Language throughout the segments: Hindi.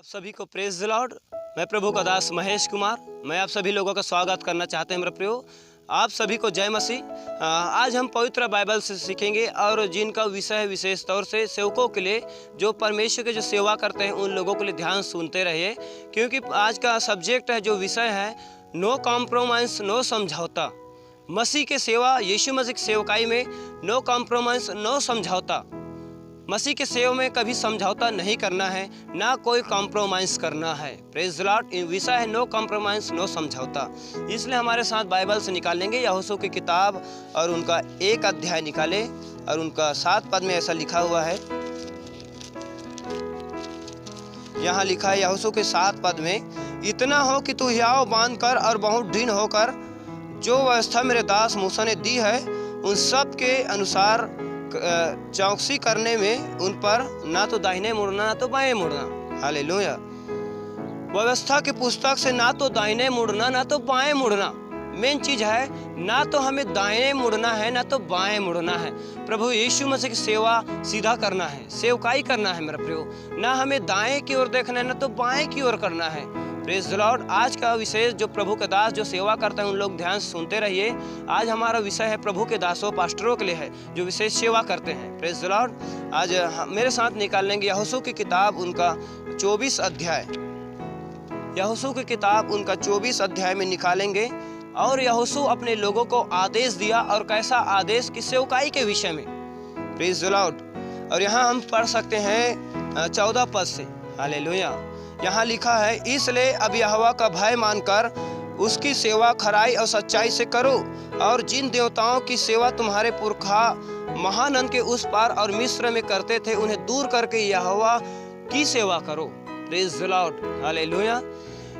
सभी को प्रेज द लॉर्ड। मैं प्रभु का दास महेश कुमार, मैं आप सभी लोगों का स्वागत करना चाहते हैं। मेरे प्रियो, आप सभी को जय मसीह। आज हम पवित्र बाइबल से सीखेंगे और जिनका विषय है विशेष तौर से सेवकों के लिए, जो परमेश्वर के जो सेवा करते हैं उन लोगों के लिए ध्यान सुनते रहिए, क्योंकि आज का सब्जेक्ट है, जो विषय है, नो कॉम्प्रोमाइज़ नो समझौता। मसीह के सेवा, यीशु मसीह की सेवकाई में नो कॉम्प्रोमाइज़ नो समझौता। मसीह के सेवा में कभी समझौता नहीं करना है, ना कोई कॉम्प्रोमाइज़ करना है। Praise the Lord. विषय है नो कॉम्प्रोमाइज़ नो समझौता। इसलिए हमारे साथ बाइबल से निकालेंगे यहोशू की किताब और उनका 1 अध्याय निकाले और उनका 7 पद में ऐसा लिखा हुआ है। यहाँ लिखा है यहोशू के 7 पद में, इतना हो कि तू हियाव बांध कर और बहुत ढीन होकर जो व्यवस्था मेरे दास मूसा ने दी है उन सब के अनुसार चौकसी करने में उन पर ना तो दाहिने मुड़ना ना तो बाएं मुड़ना। हालेलुया। व्यवस्था की पुस्तक से ना तो दाहिने मुड़ना ना तो बाएं मुड़ना। मेन चीज है, ना तो हमें दाहिने मुड़ना है ना तो बाएं मुड़ना है। प्रभु यीशु मसीह की सेवा सीधा करना है, सेवकाई करना है मेरा प्रभु। ना हमें दाएं की ओर देखना है ना तो बाएं की ओर करना है। Praise the Lord. आज का विषय, जो प्रभु के दास जो सेवा करते हैं उन लोग ध्यान से सुनते रहिए। आज हमारा विषय है प्रभु के दासों, पास्टरों के लिए है, जो विशेष सेवा करते हैं। Praise the Lord. आज मेरे साथ निकाल लेंगे यहोशू की किताब उनका 24 अध्याय। यहोशू की किताब उनका 24 अध्याय में निकालेंगे। और यहोशू अपने लोगों को आदेश दिया, और कैसा आदेश कि सेवकाई के विषय में। Praise the Lord. और यहाँ हम पढ़ सकते हैं 14 पद से। हालेलुया। यहाँ लिखा है, इसलिए अब यहोवा का भय मानकर उसकी सेवा खराई और सच्चाई से करो, और जिन देवताओं की सेवा तुम्हारे पुरखा महानद के उस पार और मिस्र में करते थे उन्हें दूर करके यहोवा की सेवा करो। Praise the Lord. हालेलुया।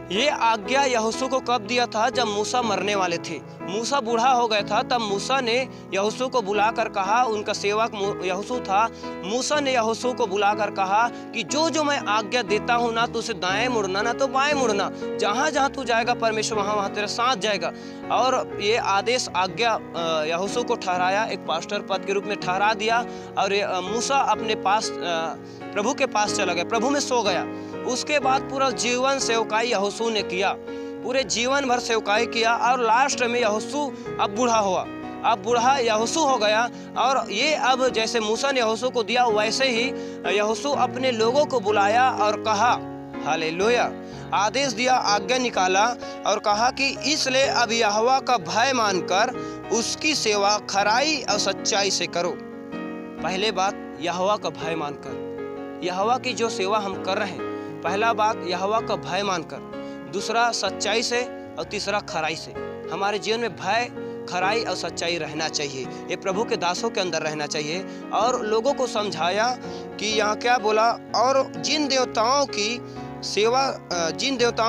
ये आज्ञा यहोशू को कब दिया था? जब मूसा मरने वाले थे। मूसा बूढ़ा हो गया था, तब मूसा ने यहोशू को बुलाकर कहा, उनका सेवक यहोशू था। मूसा ने यहोशू को बुलाकर कहा कि जो जो मैं आज्ञा देता हूँ, ना तो उसे दाएं मुड़ना ना तो बाएं मुड़ना। जहाँ जहाँ तू जाएगा परमेश्वर वहाँ वहाँ तेरे साथ जाएगा। और ये आदेश, आज्ञा यहोशू को ठहराया, एक पास्टर पद के रूप में ठहरा दिया। और मूसा अपने पास प्रभु के पास चला गया, प्रभु में सो गया। उसके बाद पूरा जीवन सेवकाई यहोशू ने किया, पूरे जीवन भर सेवकाई किया। और लास्ट में यहोशू अब बूढ़ा हुआ, अब बूढ़ा यहोशू हो गया। और ये अब जैसे मूसा ने यहोशू को दिया, वैसे ही यहोशू अपने लोगों को बुलाया और कहा, हालेलुया, आदेश दिया, आज्ञा निकाला और कहा कि इसलिए अब यहोवा का भय मानकर उसकी सेवा खराई और सच्चाई से करो। पहले बात, यहोवा का भय मानकर, यहोवा की जो सेवा हम कर रहे हैं, पहला बात यहोवा का भय मानकर, दूसरा सच्चाई से, और तीसरा खराई से। हमारे जीवन में भय, खराई और सच्चाई रहना चाहिए। ये प्रभु के दासों के अंदर रहना चाहिए। और लोगों को समझाया कि यहाँ क्या बोला, और जिन देवताओं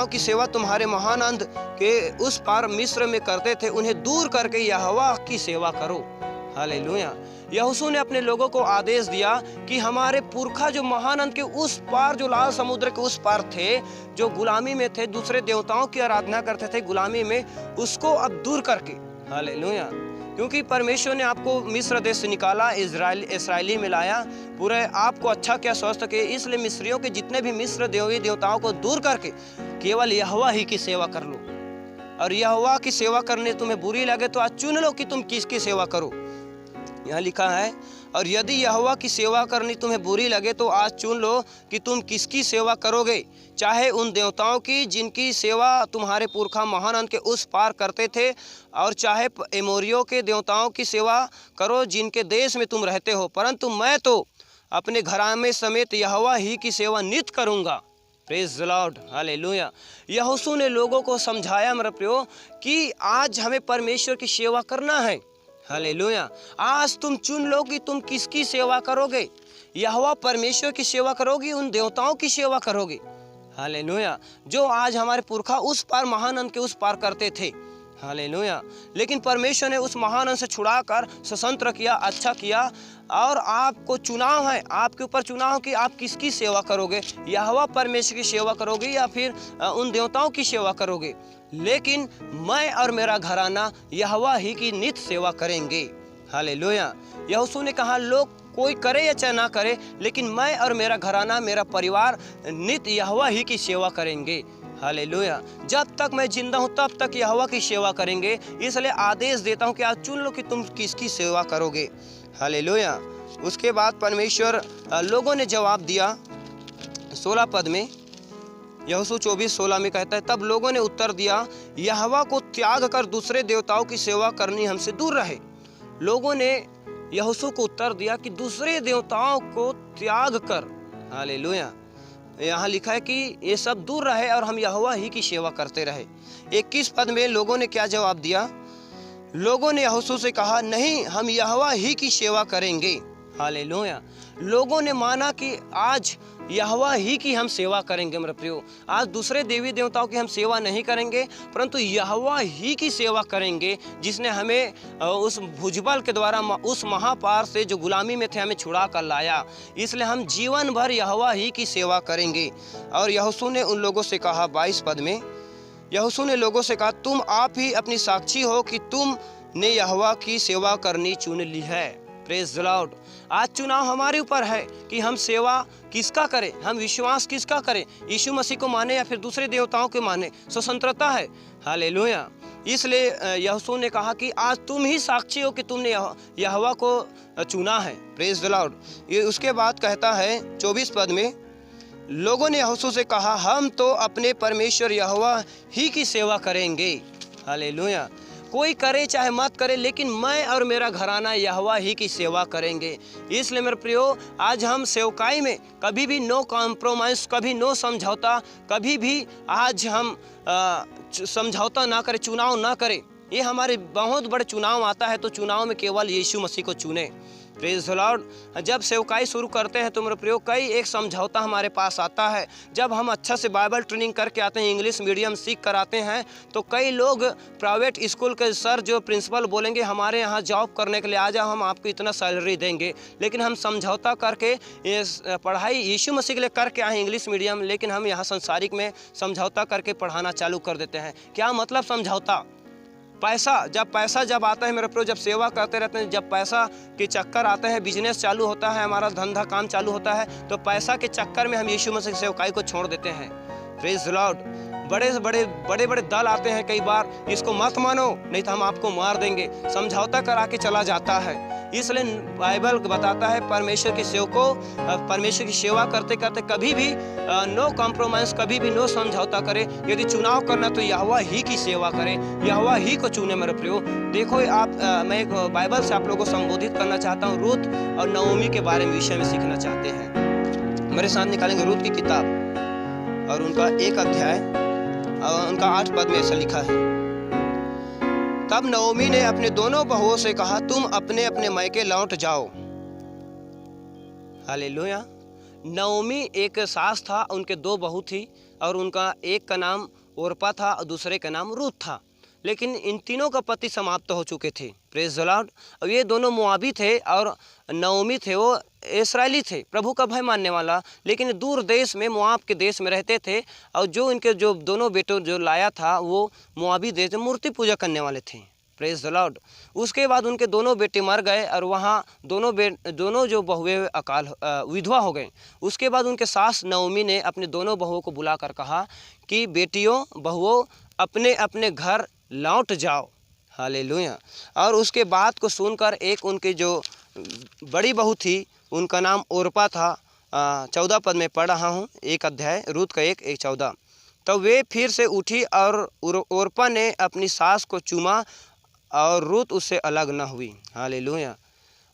की सेवा तुम्हारे महानद के उस पार मिस्र में करते थे उन्हें दूर करके यहोवा की सेवा करो। हालेलुया। यहोशू ने अपने लोगों को आदेश दिया कि हमारे पुरखा जो महानद के उस पार, जो लाल समुद्र के उस पार थे, जो गुलामी में थे, दूसरे देवताओं की आराधना करते थे गुलामी में, उसको अब दूर करके, हालेलुया, क्योंकि परमेश्वर ने आपको मिस्र देश से निकाला, इस्राएली में लाया, पूरे आपको अच्छा क्या स्वस्थ किया। इसलिए मिस्रियों के जितने भी मिस्र देवताओं को दूर करके केवल यहोवा ही की सेवा कर लो। और यहोवा की सेवा करने तुम्हें बुरी लगे तो आज चुन लो कि तुम किसकी सेवा करो। यहाँ लिखा है, और यदि यहोवा की सेवा करनी तुम्हें बुरी लगे तो आज चुन लो कि तुम किसकी सेवा करोगे, चाहे उन देवताओं की जिनकी सेवा तुम्हारे पुरखा महानद के उस पार करते थे, और चाहे एमोरियों के देवताओं की सेवा करो जिनके देश में तुम रहते हो, परंतु मैं तो अपने घराने समेत यहोवा ही की सेवा नित्य करूँगा। Praise the Lord. हालेलुया। यहोशू ने लोगों को समझाया मेरे प्रियो कि आज हमें परमेश्वर की सेवा करना है। हालेलुया। आज तुम चुन लो कि तुम किसकी सेवा करोगे। यहोवा परमेश्वर की सेवा करोगे, उन देवताओं की सेवा करोगे। हालेलुया। जो आज हमारे पुरखा उस पार महानद के उस पार करते थे। हालेलुया। लेकिन परमेश्वर ने उस महानद से छुड़ाकर स्वतंत्र किया, अच्छा किया। और आपको चुनाव है, आपके ऊपर चुनाव कि आप किसकी सेवा करोगे, यहोवा परमेश्वर की सेवा करोगे या फिर उन देवताओं की सेवा करोगे। लेकिन मैं और मेरा घराना यहोवा ही की नित्य सेवा करेंगे। हालेलुया। यहोशू ने कहा लोग कोई करे या चाहे ना करे, लेकिन मैं और मेरा घराना, मेरा परिवार नित्य यहोवा ही की सेवा करेंगे। हालेलुया। जब तक मैं जिंदा हूँ तब तक यहोवा की सेवा करेंगे। इसलिए आदेश देता हूँ कि आज चुन लो कि तुम किसकी सेवा करोगे। हालेलुया। उसके बाद परमेश्वर लोगों ने जवाब दिया 16 पद में, यहोशू 24:16 में कहता है, तब लोगों ने उत्तर दिया, यहोवा को त्याग कर दूसरे देवताओं की सेवा करनी हमसे दूर रहे। लोगों ने यहोशू को उत्तर दिया कि दूसरे देवताओं को त्याग कर, हालेलुया, यहाँ लिखा है कि ये सब दूर रहे और हम यहोवा ही की सेवा करते रहे। 21 पद में लोगों ने क्या जवाब दिया? लोगों ने यहोशू से कहा, नहीं, हम यहोवा ही की सेवा करेंगे। हालेलुया। लोगों ने माना कि आज यहोवा ही की हम सेवा करेंगे। मेरे प्रियो, आज दूसरे देवी देवताओं की हम सेवा नहीं करेंगे, परंतु यहोवा ही की सेवा करेंगे, जिसने हमें उस भुजबल के द्वारा उस महापार से जो गुलामी में थे हमें छुड़ा कर लाया। इसलिए हम जीवन भर यहोवा ही की सेवा करेंगे। और यहोशू ने उन लोगों से कहा 22 पद में, यहोशू ने लोगों से कहा, तुम आप ही अपनी साक्षी हो कि तुमने यहोवा की सेवा करनी चुन ली है। Praise the Lord. आज चुनाव हमारे ऊपर है कि हम सेवा किसका करें, हम विश्वास किसका करें, यीशु मसीह को माने या फिर दूसरे देवताओं को माने, स्वतंत्रता है। हालेलुया। इसलिए यहोशू ने कहा कि आज तुम ही साक्षी हो कि तुमने यहोवा को चुना है। Praise the Lord. ये उसके बाद कहता है 24 पद में, लोगों ने यहोशू से कहा, हम तो अपने परमेश्वर यहोवा ही की सेवा करेंगे। हालेलुया। कोई करे चाहे मत करे, लेकिन मैं और मेरा घराना यहोवा ही की सेवा करेंगे। इसलिए मेरे प्रियो, आज हम सेवकाई में कभी भी नो कॉम्प्रोमाइज़, कभी नो समझौता, कभी भी आज हम समझौता ना करें, चुनाव ना करें। ये हमारे बहुत बड़े चुनाव आता है, तो चुनाव में केवल यीशु मसीह को चुने। Praise the Lord. जब सेवकाई शुरू करते हैं तो मेरे प्रियो, कई एक समझौता हमारे पास आता है। जब हम अच्छा से बाइबल ट्रेनिंग करके आते हैं, इंग्लिश मीडियम सीख कर आते हैं, तो कई लोग प्राइवेट स्कूल के सर जो प्रिंसिपल बोलेंगे, हमारे यहाँ जॉब करने के लिए आ जाओ, हम आपको इतना सैलरी देंगे। लेकिन हम समझौता करके ये पढ़ाई यीशु मसीह के लिए करके आए इंग्लिश मीडियम, लेकिन हम यहाँ संसारिक में समझौता करके पढ़ाना चालू कर देते हैं। क्या मतलब समझौता? पैसा जब आता है मेरे प्रियो, जब सेवा करते रहते हैं, जब पैसा के चक्कर आते हैं, बिजनेस चालू होता है, हमारा धंधा काम चालू होता है, तो पैसा के चक्कर में हम यीशु मसीह की सेवकाई को छोड़ देते हैं। Praise the Lord. बड़े बड़े दल आते हैं कई बार, इसको मत मानो नहीं तो हम आपको मार देंगे, समझौता करा के चला जाता है। इसलिए बाइबल बताता है परमेश्वर की परमेश्वर की सेवा करते करते कभी भी नो कॉम्प्रोमाइज़, कभी भी नो समझौता करे। यदि चुनाव करना तो यहोवा ही की सेवा करें, यहोवा ही को चुने। मेरे प्रियो, देखो मैं एक बाइबल से आप लोगों को संबोधित करना चाहता हूँ। रूत और नओमी के बारे में विषय में सीखना चाहते हैं। मेरे साथ निकालेंगे रूत की किताब और उनका 1 अध्याय और उनका 8 पद में ऐसा लिखा है, तब नओमी ने अपने दोनों बहुओं से कहा, तुम अपने अपने मायके लौट जाओ। हालेलुया। नओमी एक सास था, उनके 2 बहू थी, और उनका एक का नाम ओरपा था और दूसरे का नाम रूत था। लेकिन इन तीनों का पति समाप्त हो चुके थे। Praise the Lord. और ये दोनों मोआबी थे और नओमी थे, वो इस्राएली थे, प्रभु का भय मानने वाला, लेकिन दूर देश में मोआब के देश में रहते थे। और जो इनके जो दोनों बेटों जो लाया था वो मोआबी देश में मूर्ति पूजा करने वाले थे। Praise the Lord. उसके बाद उनके दोनों बेटे मर गए और वहाँ दोनों जो बहुएं विधवा हो गए। उसके बाद उनके सास नओमी ने अपने दोनों बहुओं को बुलाकर कहा कि बेटियों, बहुओं, अपने अपने घर लौट जाओ। हालेलुया। और उसके बात को सुनकर एक उनकी जो बड़ी बहू थी, उनका नाम ओरपा था। 14 पद में पढ़ रहा हूँ, 1 अध्याय रूत का 1:14। तो वे फिर से उठी और ओरपा ने अपनी सास को चूमा और रूत उससे अलग न हुई। हालेलुया।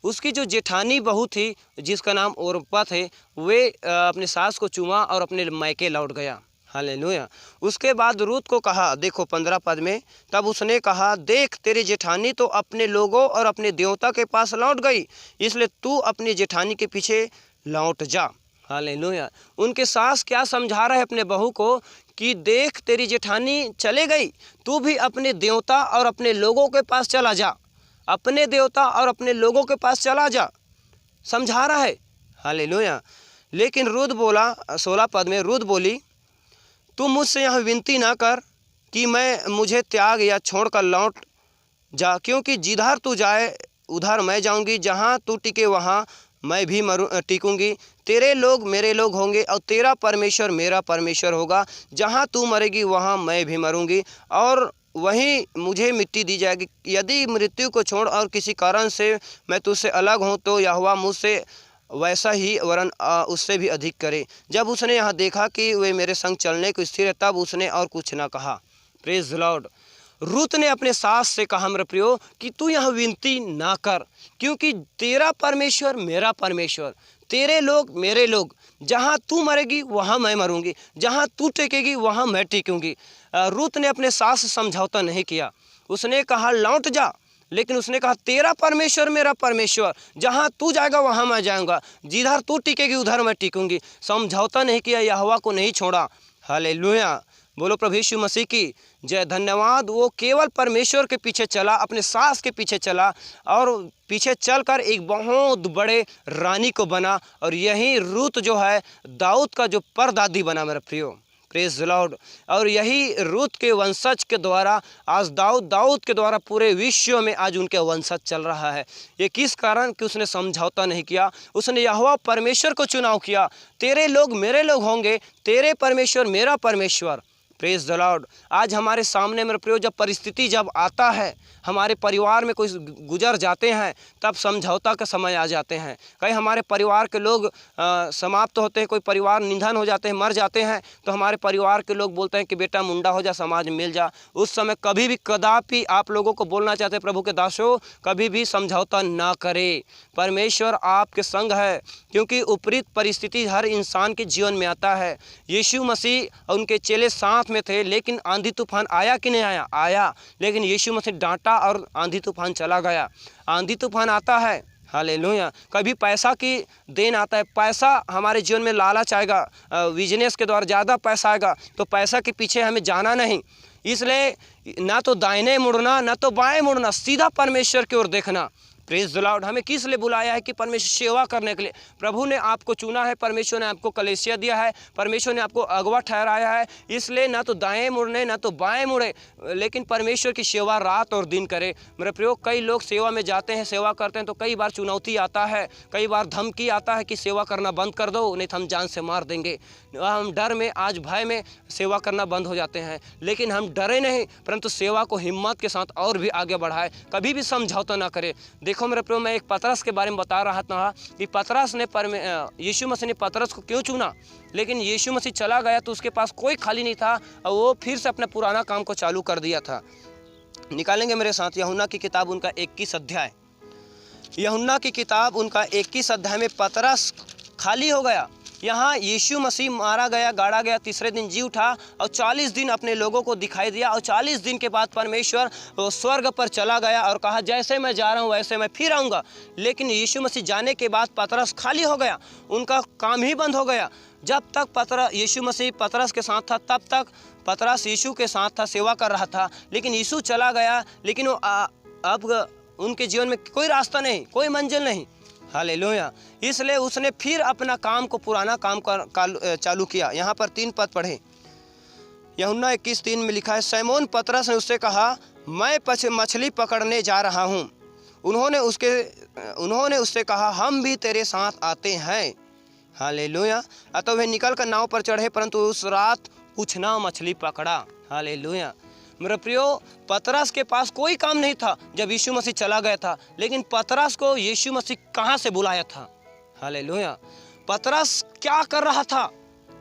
उसकी जो जेठानी बहू थी जिसका नाम ओरपा थे, वे अपनी सास को चूमा और अपने मायके लौट गया। हालेलुया। उसके बाद रूत को कहा, देखो 15 पद में, तब उसने कहा, देख तेरी जेठानी तो अपने लोगों और अपने देवता के पास लौट गई, इसलिए तू अपनी जेठानी के पीछे लौट जा। हालेलुया। उनके सास क्या समझा रहे अपने बहू को कि देख तेरी जेठानी चले गई, तू भी अपने देवता और अपने लोगों के पास चला जा, अपने देवता और अपने लोगों के पास चला जा, समझा रहा है। हालेलुया। लेकिन रूत बोला, 16 पद में रूत बोली, तू मुझसे यहाँ विनती ना कर कि मुझे त्याग या छोड़कर लौट जा, क्योंकि जिधर तू जाए उधर मैं जाऊंगी, जहाँ तू टिके वहाँ मैं भी टिकूंगी। तेरे लोग मेरे लोग होंगे और तेरा परमेश्वर मेरा परमेश्वर होगा। जहाँ तू मरेगी वहाँ मैं भी मरूंगी और वहीं मुझे मिट्टी दी जाएगी। यदि मृत्यु को छोड़ और किसी कारण से मैं तुझसे अलग हूँ तो यहोवा मुझसे वैसा ही वरन उससे भी अधिक करे। जब उसने यहाँ देखा कि वे मेरे संग चलने को स्थिर है, तब उसने और कुछ न कहा। Praise the Lord. रूत ने अपने सास से कहा, मेरे प्रियो, कि तू यहाँ विनती ना कर, क्योंकि तेरा परमेश्वर मेरा परमेश्वर, तेरे लोग मेरे लोग, जहाँ तू मरेगी वहाँ मैं मरूंगी, जहाँ तू टिकेगी वहाँ मैं टिकूंगी। रूत ने अपने सास से समझौता नहीं किया। उसने कहा लौट जा, लेकिन उसने कहा तेरा परमेश्वर मेरा परमेश्वर, जहाँ तू जाएगा वहाँ मैं जाऊँगा, जिधर तू टिकेगी उधर मैं टिकूंगी। समझौता नहीं किया, यहोवा को नहीं छोड़ा। हालेलुया, बोलो प्रभु यीशु मसीह की जय। धन्यवाद। वो केवल परमेश्वर के पीछे चला, अपने सास के पीछे चला और पीछे चलकर एक बहुत बड़े रानी को बना। और यही रूत जो है दाऊद का जो परदादी बना, मेरे प्रियो। Praise the Lord. और यही रूत के वंशज के द्वारा आज दाऊद के द्वारा पूरे विश्व में आज उनके वंशज चल रहा है। ये किस कारण कि उसने समझौता नहीं किया, उसने यहोवा परमेश्वर को चुनाव किया। तेरे लोग मेरे लोग होंगे, तेरे परमेश्वर मेरा परमेश्वर। Praise the Lord. आज हमारे सामने मेरे प्रियो जब परिस्थिति जब आता है, हमारे परिवार में कोई गुजर जाते हैं, तब समझौता का समय आ जाते हैं। कई हमारे परिवार के लोग समाप्त होते हैं, कोई परिवार निधन हो जाते हैं, मर जाते हैं, तो हमारे परिवार के लोग बोलते हैं कि बेटा मुंडा हो जा, समाज में मिल जा। उस समय कभी भी कदापि आप लोगों को बोलना चाहते हैं, प्रभु के दासों, कभी भी समझौता ना करें। परमेश्वर आपके संग है, क्योंकि उपरीत परिस्थिति हर इंसान के जीवन में आता है। यीशु मसीह और उनके चेले साथ में थे, लेकिन आंधी तूफान आया कि नहीं आया? आया, लेकिन यीशु मसीह डांटा और आंधी तूफान चला गया। आंधी तूफान आता है, हालेलुया। कभी पैसा की देन आता है, पैसा हमारे जीवन में लालच आएगा, बिजनेस के द्वारा ज़्यादा पैसा आएगा, तो पैसा के पीछे हमें जाना नहीं। इसलिए ना तो दाहिने मुड़ना ना तो बाएं मुड़ना, सीधा परमेश्वर की ओर देखना। Praise the Lord. हमें किस लिए बुलाया है? कि परमेश्वर सेवा करने के लिए। प्रभु ने आपको चुना है, परमेश्वर ने आपको कलीसिया दिया है, परमेश्वर ने आपको अगवा ठहराया है। इसलिए ना तो दाएं मुड़ने ना तो बाएं मुड़े, लेकिन परमेश्वर की सेवा रात और दिन करे। मेरे प्रियो, कई लोग सेवा में जाते हैं, सेवा करते हैं, तो कई बार चुनौती आता है, कई बार धमकी आता है कि सेवा करना बंद कर दो, नहीं तो हम जान से मार देंगे। हम डर में, आज भय में सेवा करना बंद हो जाते हैं, लेकिन हम डरे नहीं, परंतु सेवा को हिम्मत के साथ और भी आगे बढ़ाए, कभी भी समझौता ना करे। देखो मेरे प्रियो, मैं एक पतरस के बारे में बता रहा था कि पतरस ने यीशु मसीह ने पतरस को क्यों चुना। लेकिन यीशु मसीह चला गया तो उसके पास कोई खाली नहीं था और वो फिर से अपना पुराना काम को चालू कर दिया था। निकालेंगे मेरे साथ यूहन्ना की किताब उनका 21 अध्याय। यूहन्ना की किताब उनका 21 अध्याय में पतरस खाली हो गया। यहाँ यीशु मसीह मारा गया, गाड़ा गया, तीसरे दिन जी उठा और 40 दिन अपने लोगों को दिखाई दिया। और 40 दिन के बाद परमेश्वर स्वर्ग पर चला गया और कहा जैसे मैं जा रहा हूँ वैसे मैं फिर आऊँगा। लेकिन यीशु मसीह जाने के बाद पतरस खाली हो गया, उनका काम ही बंद हो गया। जब तक यीशु मसीह पतरस के साथ था, तब तक पतरस यीशु के साथ था, सेवा कर रहा था। लेकिन यीशु चला गया, लेकिन वो अब उनके जीवन में कोई रास्ता नहीं, कोई मंजिल नहीं। हालेलुया। इसलिए उसने फिर अपना काम को, पुराना काम चालू किया। यहाँ पर 3 पद पढ़े। यूहन्ना 21:3 में लिखा है, शमौन पतरस ने उससे कहा मैं मछली पकड़ने जा रहा हूँ। उन्होंने उससे कहा हम भी तेरे साथ आते हैं। हालेलुया। अतः वे निकल कर नाव पर चढ़े, परंतु उस रात कुछ ना मछली पकड़ा। हालेलुया। मेरे प्रियो, पतरस के पास कोई काम नहीं था जब यीशु मसीह चला गया था, लेकिन पतरस को यीशु मसीह कहाँ से बुलाया था? हालेलुया। पतरस क्या कर रहा था?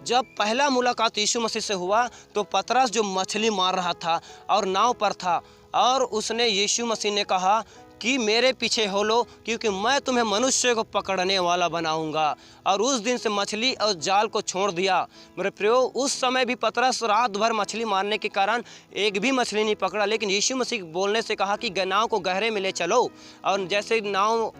जब पहला मुलाकात यीशु मसीह से हुआ तो पतरस जो मछली मार रहा था और नाव पर था, और उसने यीशु मसीह ने कहा कि मेरे पीछे हो लो, क्योंकि मैं तुम्हें मनुष्य को पकड़ने वाला बनाऊंगा। और उस दिन से मछली और जाल को छोड़ दिया। मेरे प्रियो, उस समय भी पतरस रात भर मछली मारने के कारण एक भी मछली नहीं पकड़ा, लेकिन यीशु मसीह बोलने से कहा कि नाव को गहरे में ले चलो। और जैसे नाव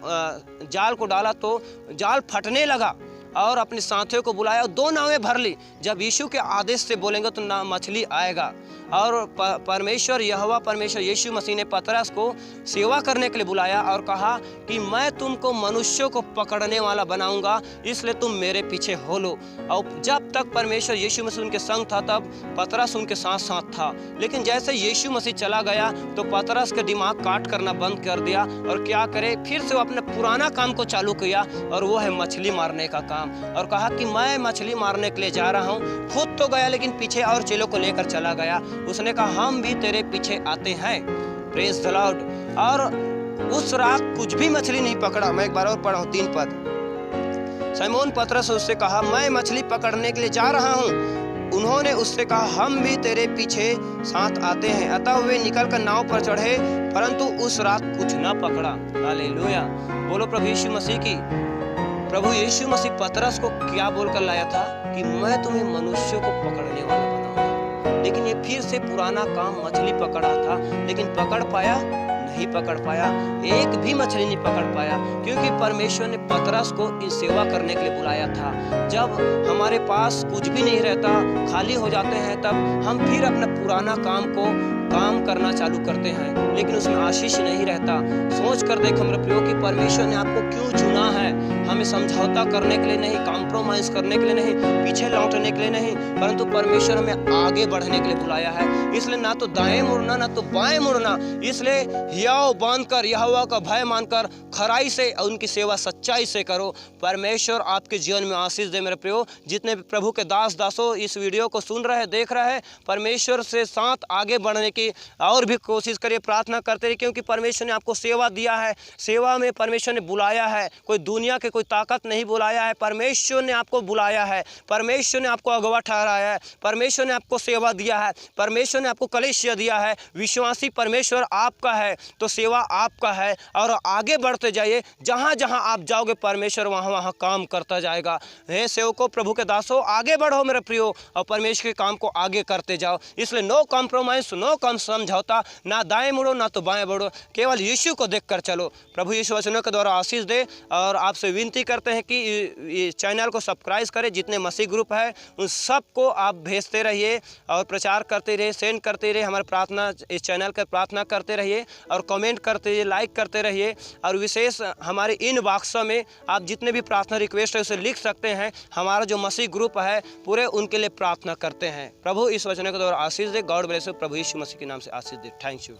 जाल को डाला तो जाल फटने लगा और अपने साथियों को बुलाया और 2 नावें भर ली। जब यीशु के आदेश से बोलेंगे तो ना मछली आएगा। और परमेश्वर यहोवा परमेश्वर यीशु मसीह ने पतरस को सेवा करने के लिए बुलाया और कहा कि मैं तुमको मनुष्यों को पकड़ने वाला बनाऊंगा, इसलिए तुम मेरे पीछे हो लो। और जब तक परमेश्वर यीशु मसीह उनके संग था तब पतरस उनके साथ साथ था, लेकिन जैसे यीशु मसीह चला गया तो पतरस के दिमाग काट करना बंद कर दिया और क्या करे, फिर से वो अपने पुराना काम को चालू किया और वो है मछली मारने का काम। और कहा कि मैं मछली मारने के लिए जा रहा हूँ। खुद तो गया लेकिन पीछे और चेलों को लेकर चला गया। उसने कहा हम भी तेरे पीछे आते हैं। Praise the Lord. और उस रात कुछ भी मछली नहीं पकड़ा। मैं एक बार और पढ़ा हूँ 3 पद। सिमोन पतरस उससे कहा मैं मछली पकड़ने के लिए जा रहा हूँ। उन्होंने उससे कहा हम भी तेरे पीछे साथ आते हैं। अतः वे निकलकर नाव पर चढ़े, परंतु उस रात कुछ न पकड़ा। हालेलुया। बोलो प्रभु यीशु मसीह की। प्रभु यीशु मसीह पतरस को क्या बोलकर लाया था कि मैं तुम्हें मनुष्यों को पकड़ने वाला बनाऊंगा। लेकिन ये फिर से पुराना काम मछली पकड़ा था, लेकिन पकड़ पाया नहीं पकड़ पाया। एक भी मछली नहीं पकड़ पाया, क्योंकि परमेश्वर ने पतरस को इस सेवा करने के लिए बुलाया था। जब हमारे पास कुछ भी नहीं रहता, खाली हो जाते हैं, तब हम फिर अपना पुराना काम करना चालू करते हैं, लेकिन उसमें आशीष नहीं रहता। सोच कर देखो मेरे प्रियो कि परमेश्वर ने आपको क्यों चुना है। हमें समझौता करने के लिए नहीं, कॉम्प्रोमाइज करने के लिए नहीं, पीछे लौटने के लिए नहीं, परंतु परमेश्वर हमें आगे बढ़ने के लिए बुलाया है। इसलिए ना तो दाएं मुड़ना ना तो बाएं मुड़ना। इसलिए हियाव बांधकर यहोवा का भय मानकर खराई से और उनकी सेवा सच्चाई से करो। परमेश्वर आपके जीवन में आशीष दे मेरे प्रियो। जितने प्रभु के दासों इस वीडियो को सुन रहे देख रहे हैं, परमेश्वर से साथ आगे बढ़ने की और भी कोशिश करिए, प्रार्थना करते रहिए, क्योंकि परमेश्वर ने आपको सेवा दिया है। सेवा में परमेश्वर ने बुलाया है। कोई दुनिया के कोई ताकत नहीं बुलाया है, परमेश्वर ने आपको बुलाया है। परमेश्वर ने आपको अगवा ठहराया है। परमेश्वर ने आपको सेवा दिया है। परमेश्वर ने आपको कलीसिया दिया है। विश्वासी परमेश्वर आपका है तो सेवा आपका है। और आगे बढ़ते जाइए, जहाँ जहाँ आप जाओगे परमेश्वर वहाँ वहाँ काम करता जाएगा। हे सेवकों, प्रभु के दासों, आगे बढ़ो मेरे प्रियो और परमेश्वर के काम को आगे करते जाओ। इसलिए नो कॉम्प्रोमाइज, नो कम समझौता, ना दाएं मुड़ो ना तो बाएं मुड़ो, केवल यीशु को देखकर चलो। प्रभु यीशु वचनों के द्वारा आशीष दे। और आपसे विनती करते हैं कि ये चैनल को सब्सक्राइब करें। जितने मसीह ग्रुप है उन सबको आप भेजते रहिए और प्रचार करते रहिए, सेंड करते रहिए। हमारे प्रार्थना इस चैनल पर प्रार्थना करते रहिए और कमेंट करते रहिए, लाइक करते रहिए। और विशेष हमारे इन बॉक्स में आप जितने भी प्रार्थना रिक्वेस्ट है उसे लिख सकते हैं। हमारा जो मसीह ग्रुप है पूरे उनके लिए प्रार्थना करते हैं। प्रभु इस वचन के द्वारा आशीष दे। God bless you. प्रभु यीशु मसीह के नाम से आशीष दे। Thank you.